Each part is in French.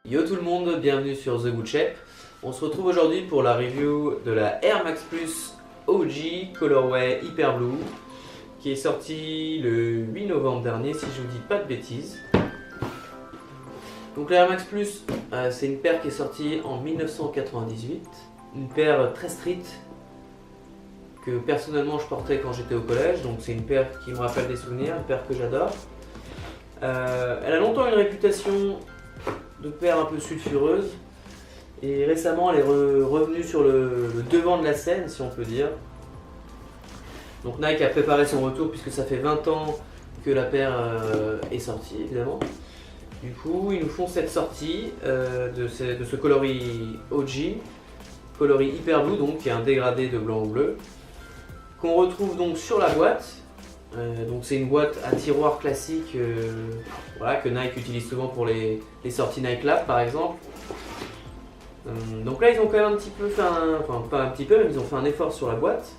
Yo tout le monde, bienvenue sur The Good Shape. On se retrouve aujourd'hui pour la review de la Air Max Plus OG Colorway Hyper Blue qui est sortie le 8 novembre dernier si je vous dis pas de bêtises. Donc la Air Max Plus, c'est une paire qui est sortie en 1998, une paire très street que personnellement je portais quand j'étais au collège, donc c'est une paire qui me rappelle des souvenirs, une paire que j'adore. Elle a longtemps une réputation de paire un peu sulfureuse et récemment elle est revenue sur le devant de la scène si on peut dire. Donc Nike a préparé son retour puisque ça fait 20 ans que la paire est sortie évidemment. Du coup ils nous font cette sortie de ce coloris OG, coloris Hyper Blue donc qui est un dégradé de blanc ou bleu qu'on retrouve donc sur la boîte. Donc c'est une boîte à tiroir classique voilà, que Nike utilise souvent pour les sorties Nike Lab par exemple. Donc là ils ont quand même un petit peu fait enfin pas un petit peu, mais ils ont fait un effort sur la boîte.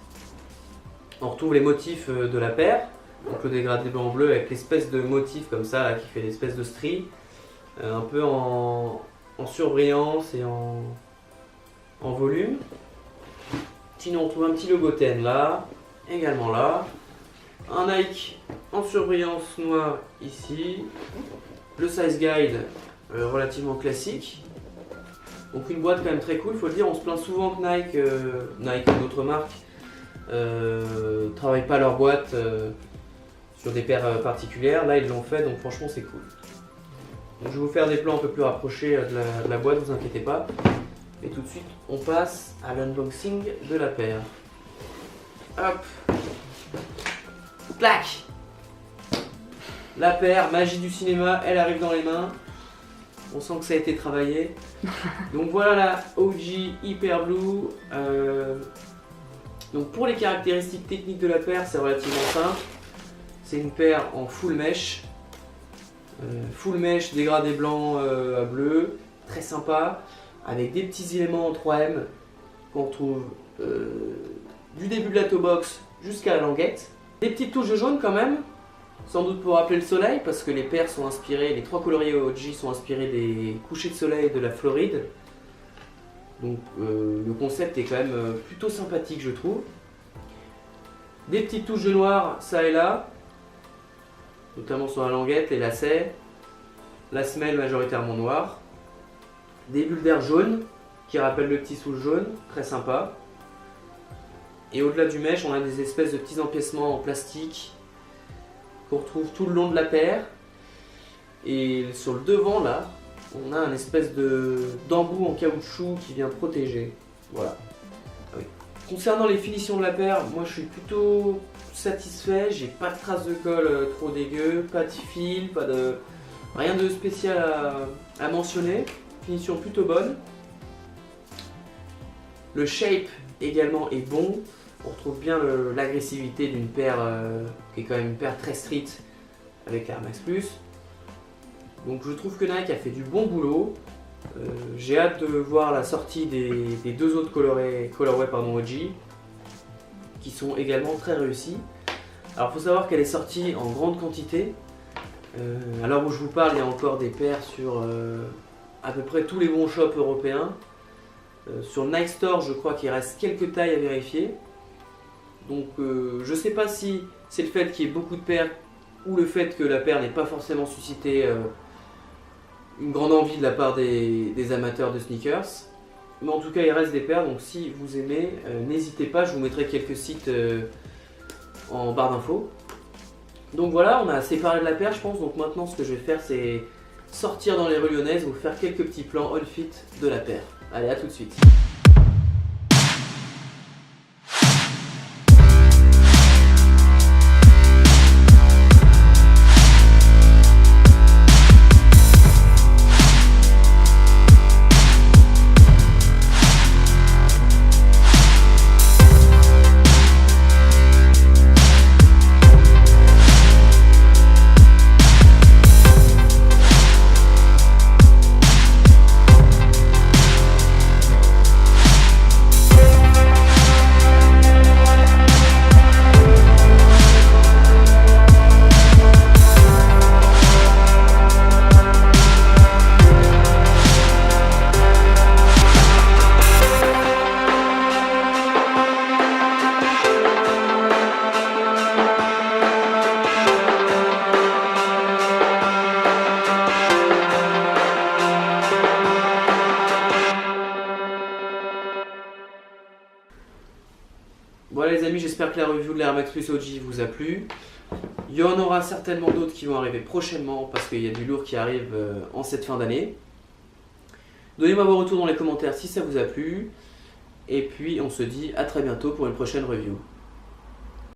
On retrouve les motifs de la paire, donc le dégradé blanc-bleu avec l'espèce de motif comme ça là, qui fait l'espèce de strie, un peu en surbrillance et en volume. Sinon on trouve un petit logo TN là, également là. Un Nike en surbrillance noire ici, le size guide relativement classique, donc une boîte quand même très cool, faut le dire. On se plaint souvent que Nike ou d'autres marques travaillent pas leur boîte sur des paires particulières, là ils l'ont fait donc franchement c'est cool. Donc, je vais vous faire des plans un peu plus rapprochés de la boîte, vous inquiétez pas, et tout de suite on passe à l'unboxing de la paire. Hop, clac! La paire, magie du cinéma, elle arrive dans les mains. On sent que ça a été travaillé. Donc voilà la OG Hyper Blue. Donc pour les caractéristiques techniques de la paire, c'est relativement simple. C'est une paire en full mesh. Full mesh dégradé blanc à bleu. Très sympa. Avec des petits éléments en 3M qu'on retrouve du début de la toe box jusqu'à la languette. Des petites touches de jaune quand même, sans doute pour rappeler le soleil, parce que les paires sont inspirées, les trois coloris OG sont inspirés des couchers de soleil de la Floride. Donc le concept est quand même plutôt sympathique je trouve. Des petites touches de noir ça et là, notamment sur la languette, les lacets, la semelle majoritairement noire. Des bulles d'air jaune qui rappellent le petit soule jaune, très sympa. Et au-delà du mesh, on a des espèces de petits empiècements en plastique qu'on retrouve tout le long de la paire. Et sur le devant là, on a un espèce d'embout en caoutchouc qui vient protéger. Voilà. Ah oui. Concernant les finitions de la paire, moi je suis plutôt satisfait. J'ai pas de traces de colle trop dégueu, pas de fil, rien de spécial à mentionner. Finition plutôt bonne. Le shape également est bon. On retrouve bien l'agressivité d'une paire qui est quand même une paire très street avec Air Max Plus. Donc je trouve que Nike a fait du bon boulot. J'ai hâte de voir la sortie des deux autres colorway OG qui sont également très réussis. Alors il faut savoir qu'elle est sortie en grande quantité. À l'heure où je vous parle, il y a encore des paires sur à peu près tous les bons shops européens. Sur le Nike Store, je crois qu'il reste quelques tailles à vérifier. Donc je sais pas si c'est le fait qu'il y ait beaucoup de paires ou le fait que la paire n'ait pas forcément suscité une grande envie de la part des amateurs de sneakers. Mais en tout cas il reste des paires, donc si vous aimez, n'hésitez pas, je vous mettrai quelques sites en barre d'infos. Donc voilà, on a assez parlé de la paire je pense, donc maintenant ce que je vais faire c'est sortir dans les rues lyonnaises, vous faire quelques petits plans on-fit de la paire. Allez, à tout de suite. Voilà les amis, j'espère que la review de l'Air Max Plus OG vous a plu. Il y en aura certainement d'autres qui vont arriver prochainement parce qu'il y a du lourd qui arrive en cette fin d'année. Donnez-moi vos retours dans les commentaires si ça vous a plu. Et puis on se dit à très bientôt pour une prochaine review.